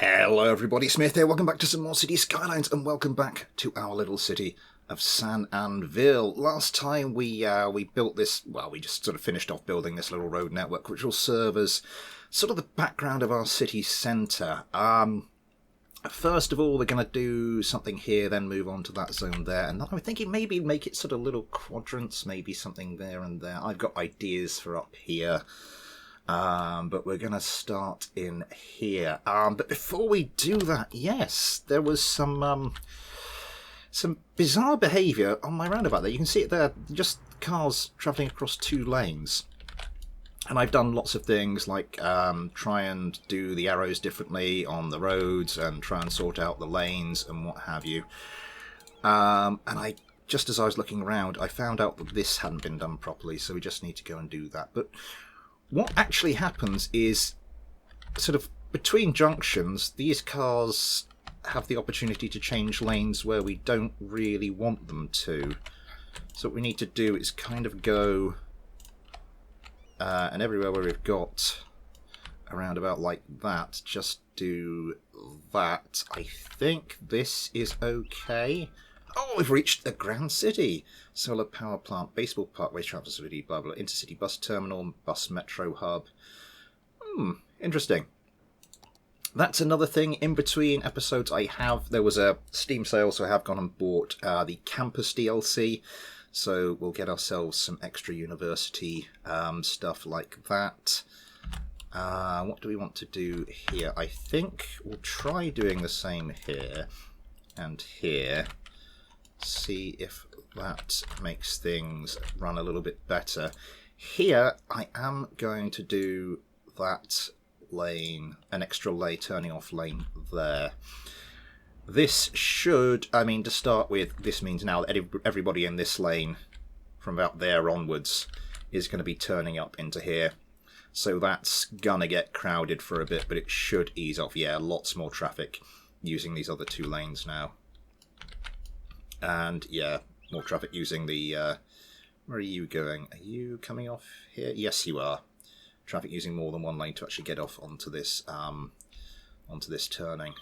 Hello everybody, Smith here, welcome back to some more City Skylines, and welcome back to our little city of San Anvíl. Last time we built this, well, we just sort of finished off building this little road network, which will serve as sort of the background of our city centre. First of all, we're going to do something here, then move on to that zone there, and then I'm thinking maybe make it sort of little quadrants, maybe something there and there. I've got ideas for up here. But we're going to start in here. But before we do that, yes, there was some bizarre behaviour on my roundabout there. You can see it there, just cars travelling across two lanes. And I've done lots of things like try and do the arrows differently on the roads and try and sort out the lanes and what have you. And just as I was looking around, I found out that this hadn't been done properly, so we just need to go and do that. But what actually happens is, sort of between junctions, these cars have the opportunity to change lanes where we don't really want them to. So what we need to do is kind of go, and everywhere where we've got a roundabout like that, just do that. I think this is okay. Oh, we've reached the Grand City. Solar power plant, baseball parkway, travel facility, blah blah, intercity bus terminal, bus metro hub. Interesting. That's another thing. In between episodes, there was a Steam sale, so I have gone and bought the Campus DLC. So we'll get ourselves some extra university stuff like that. What do we want to do here? I think we'll try doing the same here and here. See if that makes things run a little bit better. Here, I am going to do that lane, an extra lane, turning off lane there. This should, to start with, this means now that everybody in this lane, from about there onwards, is going to be turning up into here. So that's going to get crowded for a bit, but it should ease off. Yeah, lots more traffic using these other two lanes now. And yeah, more traffic using the, where are you going? Are you coming off here? Yes, you are. Traffic using more than one lane to actually get off onto this turning.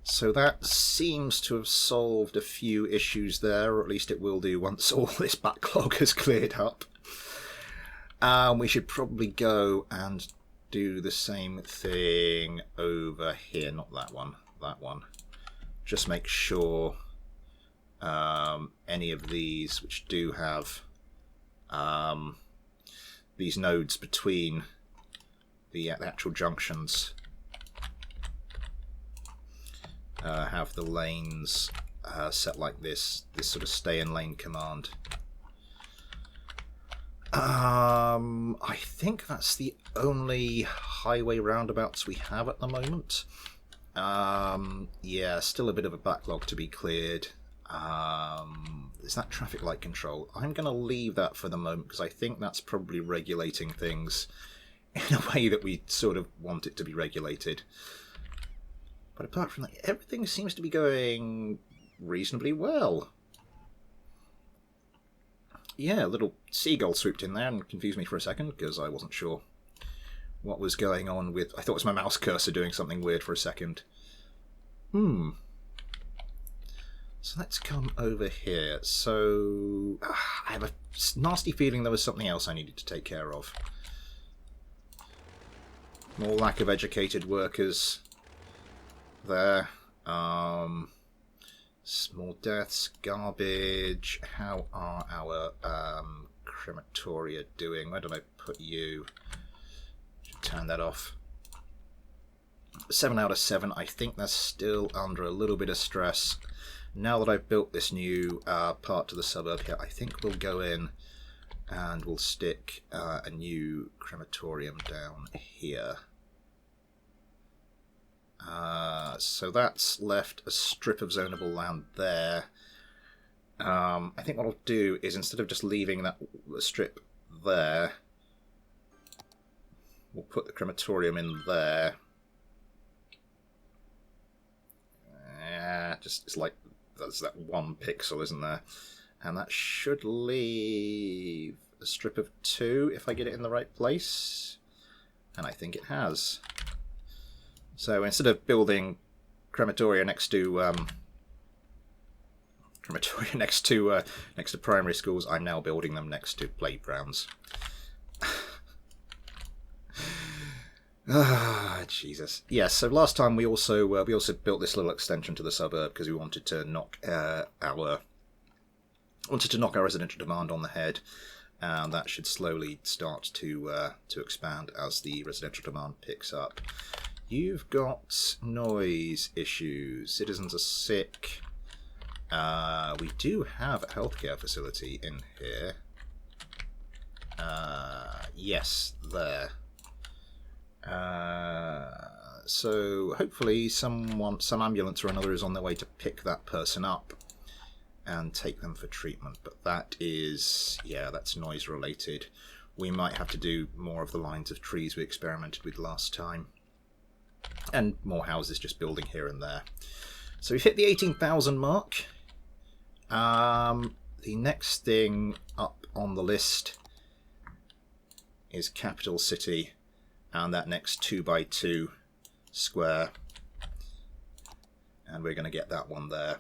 So that seems to have solved a few issues there, or at least it will do once all this backlog has cleared up. We should probably go and do the same thing over here, not that one, that one. Just make sure any of these which do have these nodes between the actual junctions have the lanes set like this sort of stay in lane command. I think that's the only highway roundabouts we have at the moment. Yeah, still a bit of a backlog to be cleared. Is that traffic light control? I'm going to leave that for the moment because I think that's probably regulating things in a way that we sort of want it to be regulated. But apart from that, everything seems to be going reasonably well. Yeah, a little seagull swooped in there and confused me for a second because I wasn't sure what was going on with... I thought it was my mouse cursor doing something weird for a second. So let's come over here. So I have a nasty feeling there was something else I needed to take care of. More lack of educated workers there. Small deaths, garbage. How are our crematoria doing? Where did I put you? Should turn that off. 7 out of 7. I think that's still under a little bit of stress. Now that I've built this new part to the suburb here, I think we'll go in and we'll stick a new crematorium down here. So that's left a strip of zonable land there. I think what I'll do is, instead of just leaving that strip there, we'll put the crematorium in there. Just it's like there's that 1 pixel, isn't there? And that should leave a strip of 2 if I get it in the right place. And I think it has. So instead of building crematoria next to next to primary schools, I'm now building them next to playgrounds. Ah, Jesus. Yes. So last time we also built this little extension to the suburb because we wanted to knock our residential demand on the head, and that should slowly start to expand as the residential demand picks up. You've got noise issues. Citizens are sick. We do have a healthcare facility in here. Yes, there. So hopefully some ambulance or another is on their way to pick that person up and take them for treatment. But that's noise related. We might have to do more of the lines of trees we experimented with last time. And more houses just building here and there. So we've hit the 18,000 mark. The next thing up on the list is Capital City and that next 2x2 square. And we're going to get that one there.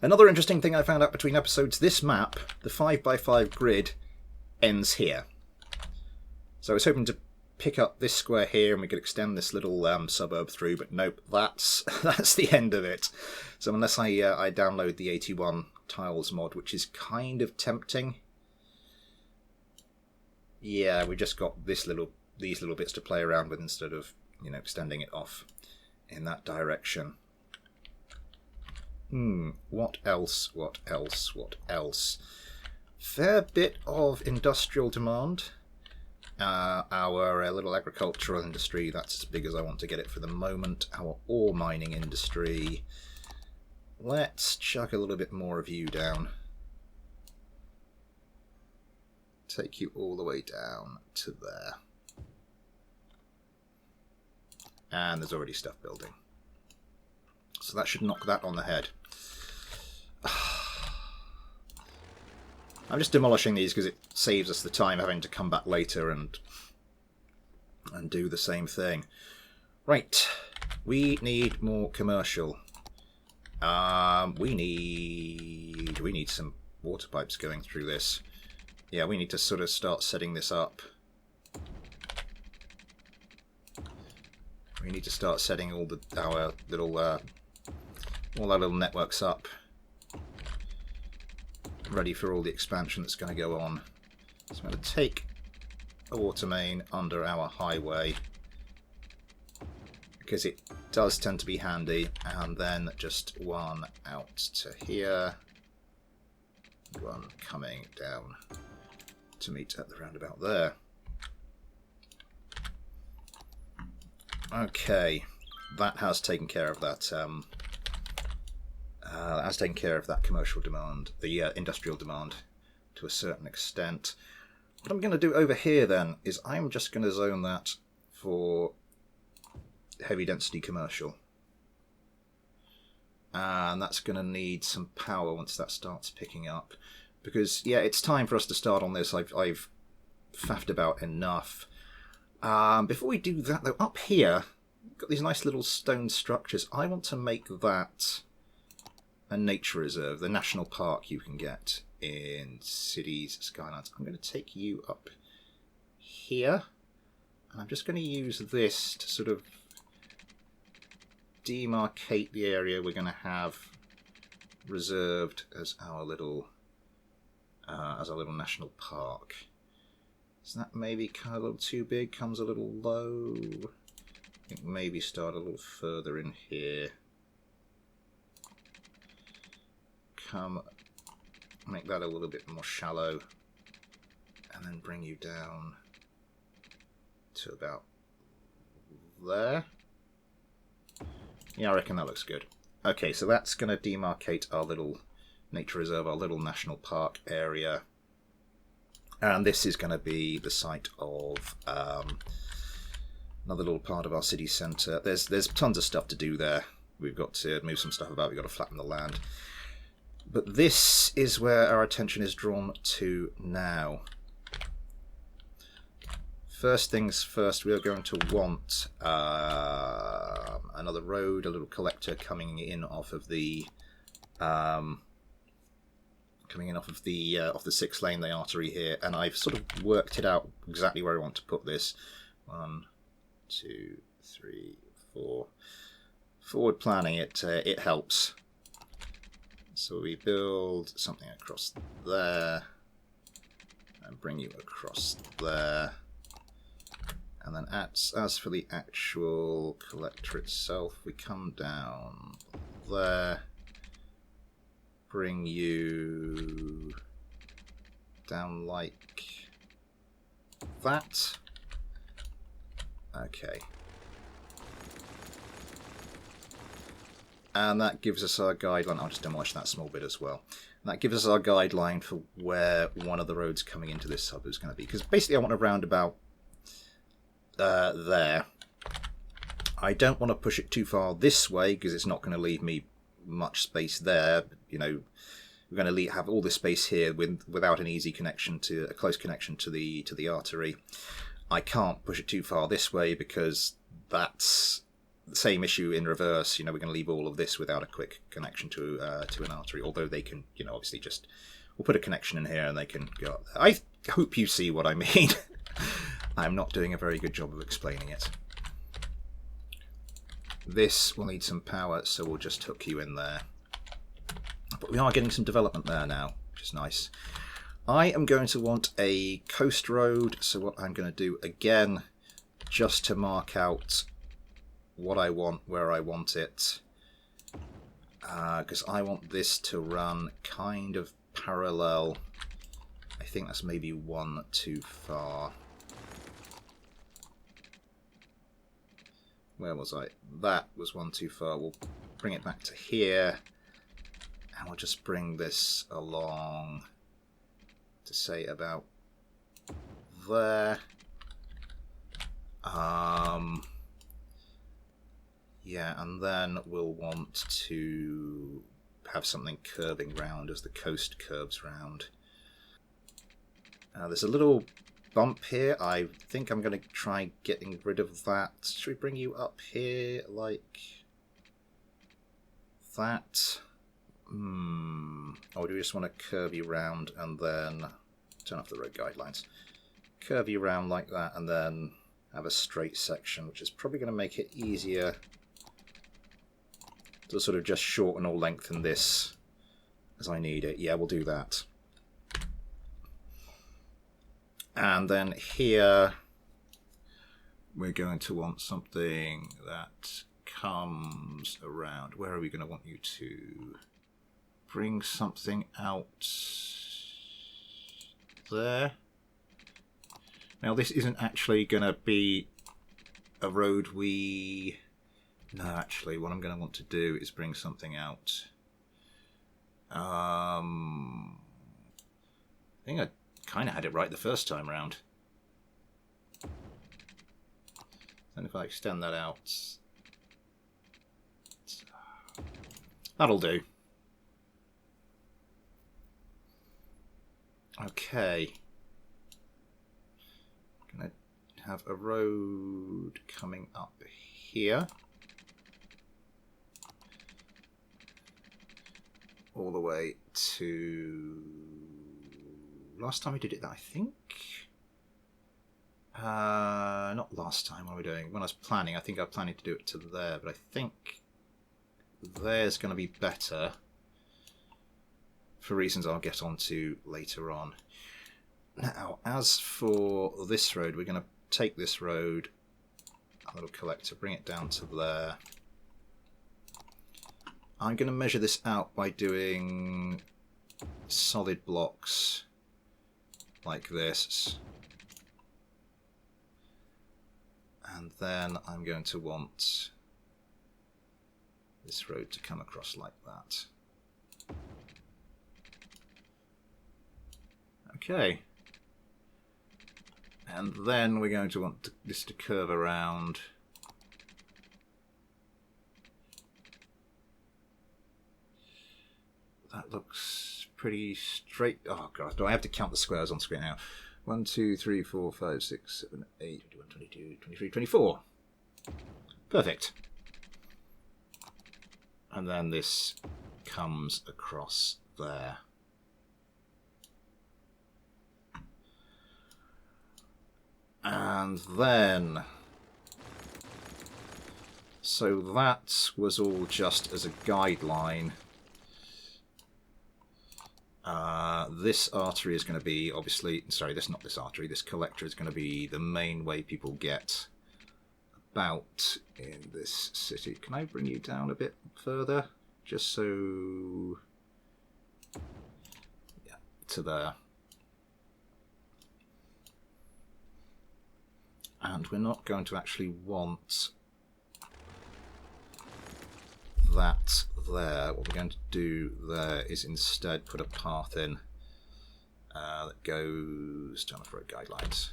Another interesting thing I found out between episodes, this map, the 5x5 grid, ends here. So I was hoping to pick up this square here and we could extend this little suburb through, but nope, that's the end of it. So unless I download the 81 tiles mod, which is kind of tempting, yeah, we just got these little bits to play around with instead of extending it off in that direction. What else? What else? What else? Fair bit of industrial demand. Our little agricultural industry, that's as big as I want to get it for the moment. Our ore mining industry. Let's chuck a little bit more of you down. Take you all the way down to there. And there's already stuff building. So that should knock that on the head. I'm just demolishing these because it saves us the time having to come back later and do the same thing. Right, we need more commercial. We need some water pipes going through this. Yeah, we need to sort of start setting this up. We need to start setting all our little networks up, ready for all the expansion that's going to go on. So I'm going to take a water main under our highway because it does tend to be handy, and then just one out to here, one coming down to meet at the roundabout there. Okay, that has taken care of that. That has taken care of that commercial demand, the industrial demand, to a certain extent. What I'm going to do over here then is I'm just going to zone that for heavy density commercial, and that's going to need some power once that starts picking up. Because yeah, it's time for us to start on this. I've faffed about enough. Before we do that though, up here we've got these nice little stone structures. I want to make that a nature reserve, the national park you can get in cities, Skylines. I'm going to take you up here, and I'm just going to use this to sort of demarcate the area we're going to have reserved as our little national park. So that maybe kind of a little too big, comes a little low. I think maybe start a little further in here. Make that a little bit more shallow, and then bring you down to about there. Yeah, I reckon that looks good. Okay, so that's going to demarcate our little nature reserve, our little national park area. And this is going to be the site of another little part of our city centre. There's tons of stuff to do there. We've got to move some stuff about, we've got to flatten the land. But this is where our attention is drawn to now. first things first, we are going to want another road, a little collector coming in off of the off the 6 lane, the artery here, and I've sort of worked it out exactly where I want to put this. 1, 2, 3, 4. Forward planning it helps. So we build something across there and bring you across there. And then as for the actual collector itself, we come down there, bring you down like that. Okay. And that gives us our guideline. I'll just demolish that small bit as well. And that gives us our guideline for where one of the roads coming into this hub is going to be. Because basically I want a roundabout there. I don't want to push it too far this way because it's not going to leave me much space there. You know, we're going to have all this space here without an easy connection to a close connection to the artery. I can't push it too far this way because that's the same issue in reverse. You know, we're going to leave all of this without a quick connection to an artery. Although they can, you know, obviously we'll put a connection in here and they can go up there. I hope you see what I mean. I'm not doing a very good job of explaining it. This will need some power, so we'll just hook you in there. But we are getting some development there now, which is nice. I am going to want a coast road, so what I'm going to do again, just to mark out what I want, where I want it, because I want this to run kind of parallel. I think that's maybe one too far. Where was I? That was one too far. We'll bring it back to here, and we'll just bring this along to say about there. Yeah, and then we'll want to have something curving round as the coast curves round. There's a little bump here. I think I'm going to try getting rid of that. Should we bring you up here like that? Or do we just want to curve you round and then turn off the road guidelines? Curve you round like that and then have a straight section, which is probably going to make it easier to sort of just shorten or lengthen this as I need it. Yeah, we'll do that. And then here we're going to want something that comes around. Where are we going to want you to bring something out there? Now this isn't actually going to be a road No, actually what I'm going to want to do is bring something out. I think I kind of had it right the first time round. Then if I extend that out, that'll do. Okay. Gonna have a road coming up here. All the way to... Last time we did it, I think... not last time, what are we doing? When I was planning, I think I was planning to do it to there, but I think there's going to be better for reasons I'll get onto later on. Now, as for this road, we're going to take this road, a little collector, bring it down to there. I'm going to measure this out by doing solid blocks like this. And then I'm going to want this road to come across like that. Okay. And then we're going to want this to curve around. That looks pretty straight. Oh god, do I have to count the squares on screen now? 1, 2, 3, 4, 5, 6, 7, 8, 21, 22, 23, 24. Perfect. And then this comes across there. And then... So that was all just as a guideline. This artery is going to be, obviously... Sorry, not this artery. This collector is going to be the main way people get about in this city. Can I bring you down a bit further? Just so... Yeah, to there. And we're not going to actually want that there. What we're going to do there is instead put a path in that goes down the road guidelines.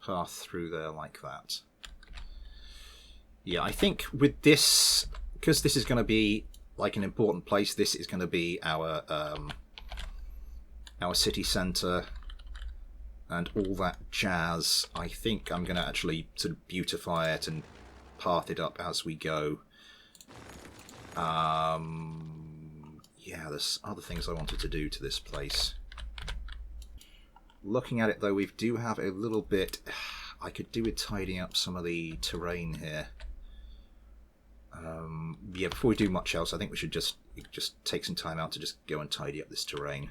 Path through there like that. Yeah, I think with this, because this is going to be like an important place, this is going to be our city centre and all that jazz. I think I'm going to actually sort of beautify it and path it up as we go. Yeah, there's other things I wanted to do to this place. Looking at it though, we do have a little bit... I could do with tidying up some of the terrain here. Yeah, before we do much else, I think we should just take some time out to just go and tidy up this terrain.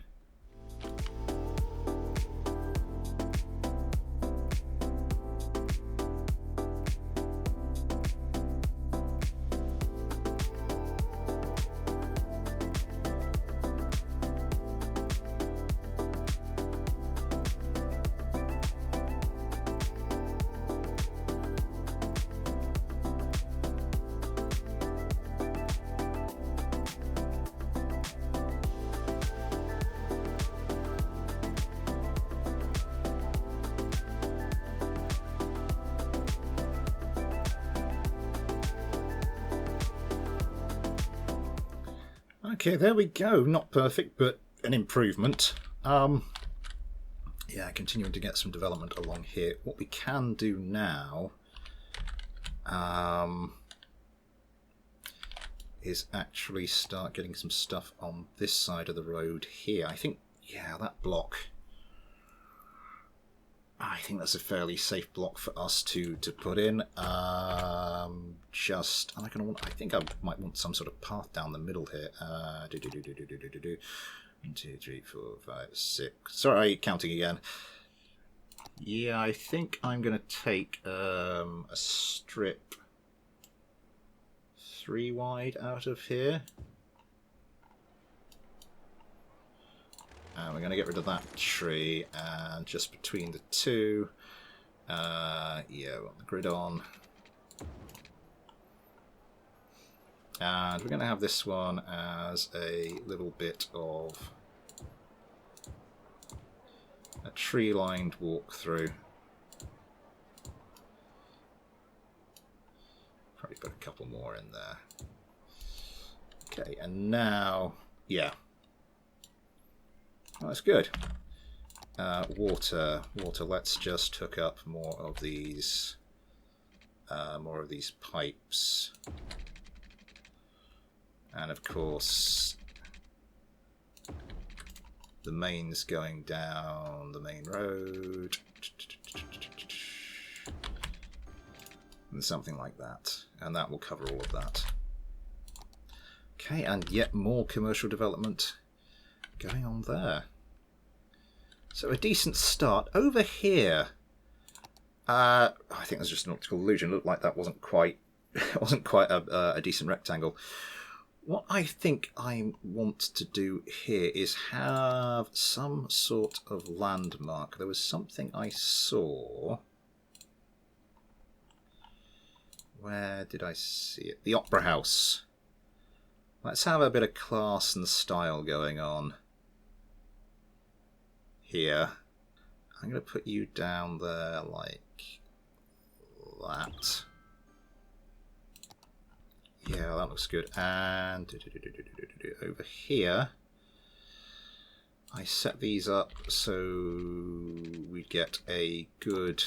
Okay, there we go. Not perfect, but an improvement. Yeah, continuing to get some development along here. What we can do now is actually start getting some stuff on this side of the road here. I think, yeah, that block... I think that's a fairly safe block for us to put in. I think I might want some sort of path down the middle here. 1, 2, 3, 4, 5, 6. Sorry, counting again. Yeah, I think I'm going to take a strip 3 wide out of here. And we're going to get rid of that tree, and just between the two, yeah, we'll want the grid on. And we're going to have this one as a little bit of a tree-lined walkthrough. Probably put a couple more in there. Okay, and now, yeah. Oh, that's good. Water. Let's just hook up more of these pipes, and of course, the main's going down the main road, and something like that, and that will cover all of that. Okay, and yet more commercial development going on there. So a decent start. Over here, I think there's just an optical illusion. It looked like that wasn't quite a decent rectangle. What I think I want to do here is have some sort of landmark. There was something I saw. Where did I see it? The Opera House. Let's have a bit of class and style going on here. I'm going to put you down there like that. Yeah, that looks good. And over here, I set these up so we get a good,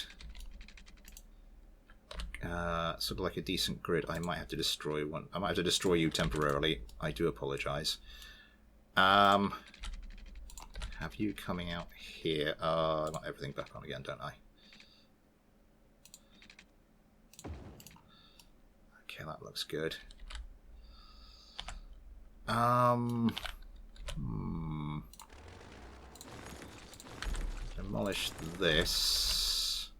sort of like a decent grid. I might have to destroy one. I might have to destroy you temporarily. I do apologise. Have you coming out here? Not everything back on again, don't I? Okay, that looks good. Demolish this.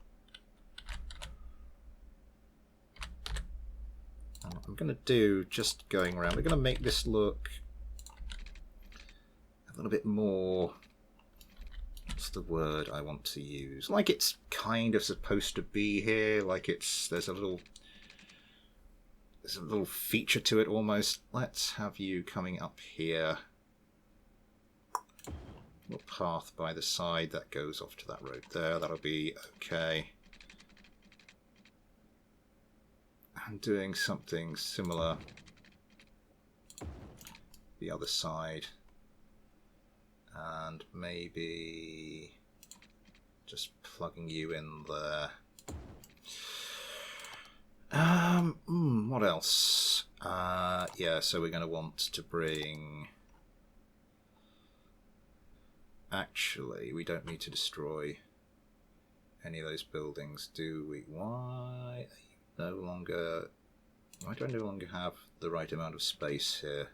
And what I'm going to do, just going around, we're going to make this look a little bit more, what's the word I want to use? Like it's kind of supposed to be here, like there's a little feature to it almost. Let's have you coming up here. Little path by the side that goes off to that road there. That'll be okay. And doing something similar the other side. And maybe just plugging you in there. What else? Yeah, so we're going to want to bring... Actually, we don't need to destroy any of those buildings, do we? Why do I no longer have the right amount of space here?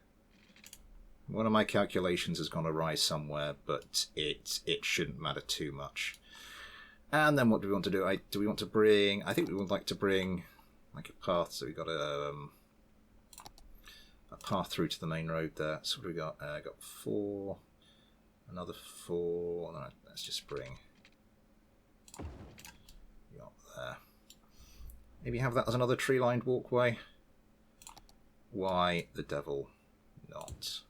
One of my calculations has gone awry somewhere, but it shouldn't matter too much. And then what do we want to do? Do we want to bring... I think we would like to bring like a path, so we've got a path through to the main road there. So what have we got? Got 4... Another 4. No, let's just bring you up there. Maybe have that as another tree-lined walkway. Why the devil not?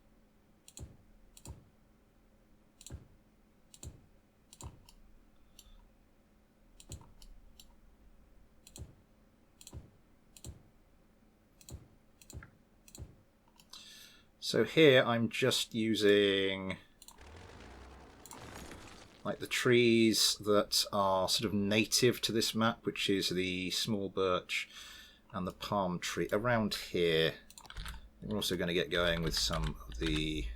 So here I'm just using like the trees that are sort of native to this map, which is the small birch and the palm tree around here. We're also going to get going with some of the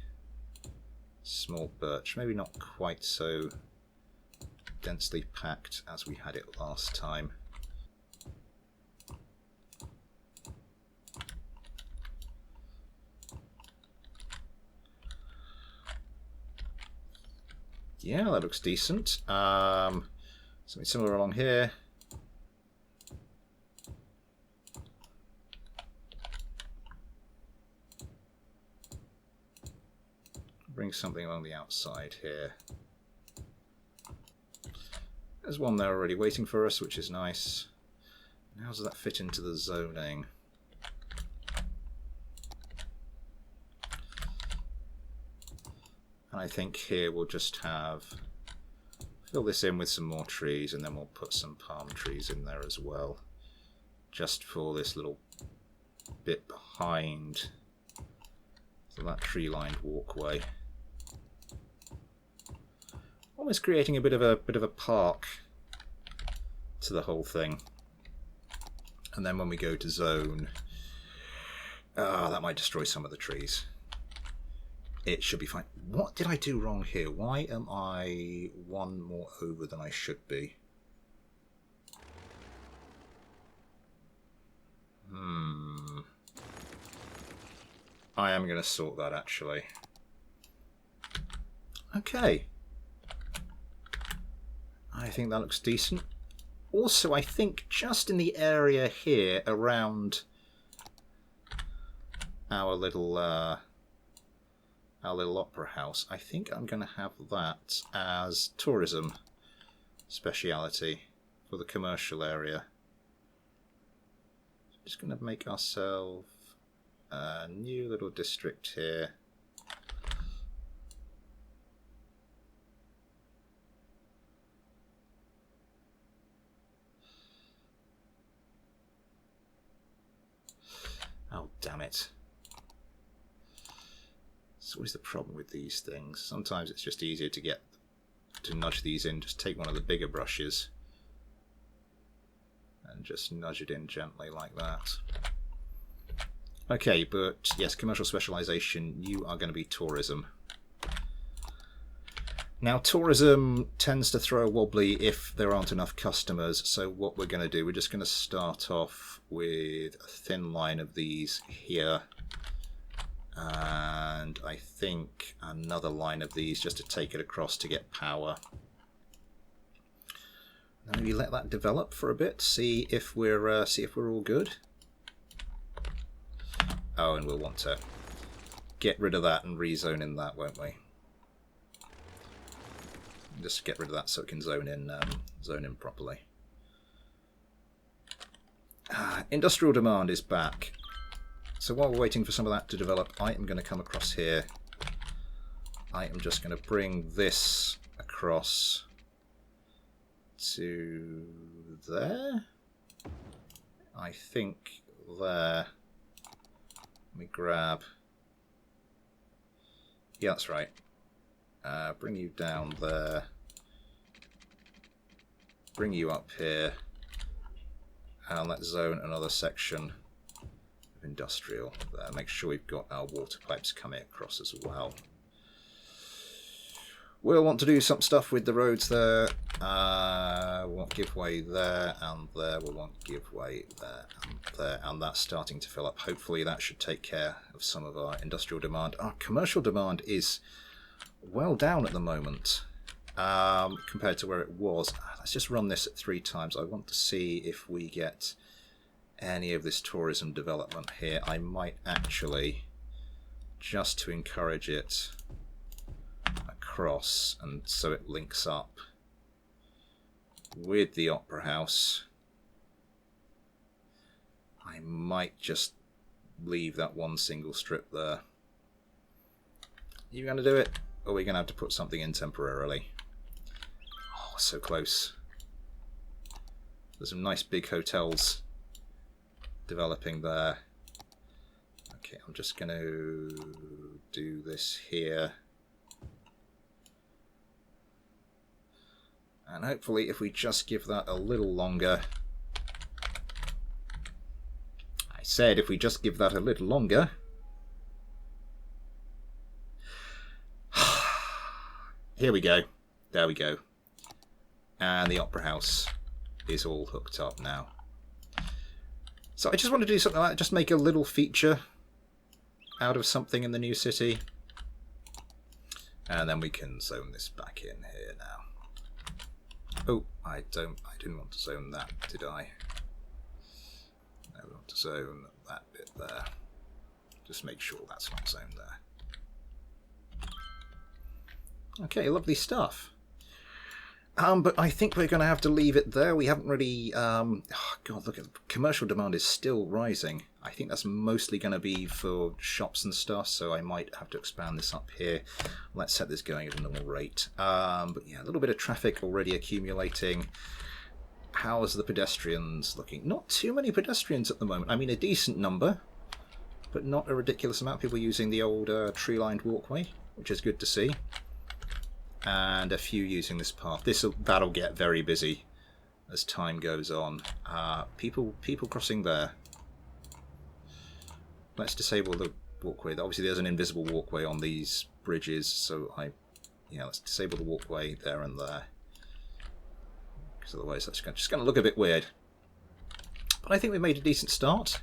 small birch, maybe not quite so densely packed as we had it last time. Yeah, that looks decent. Something similar along here. Bring something along the outside here. There's one there already waiting for us, which is nice. How does that fit into the zoning? And I think here we'll just fill this in with some more trees, and then we'll put some palm trees in there as well, just for this little bit behind, so that tree-lined walkway. Almost creating a bit of a park to the whole thing. And then when we go to zone, that might destroy some of the trees. It should be fine. What did I do wrong here? Why am I one more over than I should be? I am going to sort that, actually. Okay. I think that looks decent. Also, I think just in the area here around our little opera house, I think I'm going to have that as tourism speciality for the commercial area. Just going to make ourselves a new little district here. How damn it. It's always the problem with these things. Sometimes it's just easier to nudge these in. Just take one of the bigger brushes and just nudge it in gently like that. Okay, but yes, commercial specialization, you are going to be tourism. Now, tourism tends to throw a wobbly if there aren't enough customers, so what we're going to do, we're just going to start off with a thin line of these here, and I think another line of these just to take it across to get power. Now maybe let that develop for a bit, see if we're all good. Oh, and we'll want to get rid of that and rezone in that, won't we? Just get rid of that so it can zone in properly. Industrial demand is back. So while we're waiting for some of that to develop, I am going to come across here. I am just going to bring this across to there. I think there. Let me grab. Yeah, that's right. Bring you down there. Bring you up here. And let's zone another section of industrial there. Make sure we've got our water pipes coming across as well. We'll want to do some stuff with the roads there. We won't give way there and there. We won't give way there and there. And that's starting to fill up. Hopefully that should take care of some of our industrial demand. Our commercial demand is well down at the moment compared to where it was. Let's just run this at 3 times. I want to see if we get any of this tourism development here. I might actually, just to encourage it across and so it links up with the Opera House, I might just leave that one single strip there. You going to do it? Or are we going to have to put something in temporarily? Oh, so close. There's some nice big hotels developing there. Okay, I'm just going to do this here. And hopefully if we just give that a little longer... I said if we just give that a little longer... Here we go. There we go. And the Opera House is all hooked up now. So I just want to do something like that, just make a little feature out of something in the new city. And then we can zone this back in here now. Oh, I didn't want to zone that, did I? No, we want to zone that bit there. Just make sure that's not zoned there. Okay, lovely stuff. But I think we're going to have to leave it there. We haven't really... oh God, look, commercial demand is still rising. I think that's mostly going to be for shops and stuff, so I might have to expand this up here. Let's set this going at a normal rate. But yeah, a little bit of traffic already accumulating. How's the pedestrians looking? Not too many pedestrians at the moment. I mean, a decent number, but not a ridiculous amount. People using the old tree-lined walkway, which is good to see. And a few using this path. That'll get very busy as time goes on. People crossing there. Let's disable the walkway. Obviously, there's an invisible walkway on these bridges, so let's disable the walkway there and there. Because otherwise, that's just going to look a bit weird. But I think we made a decent start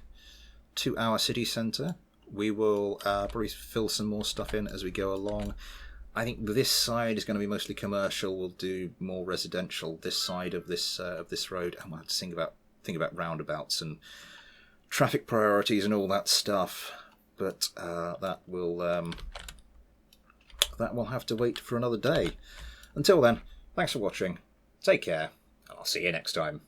to our city centre. We will probably fill some more stuff in as we go along. I think this side is going to be mostly commercial. We'll do more residential this side of this road, and we'll have to think about roundabouts and traffic priorities and all that stuff. But that will have to wait for another day. Until then, thanks for watching. Take care, and I'll see you next time.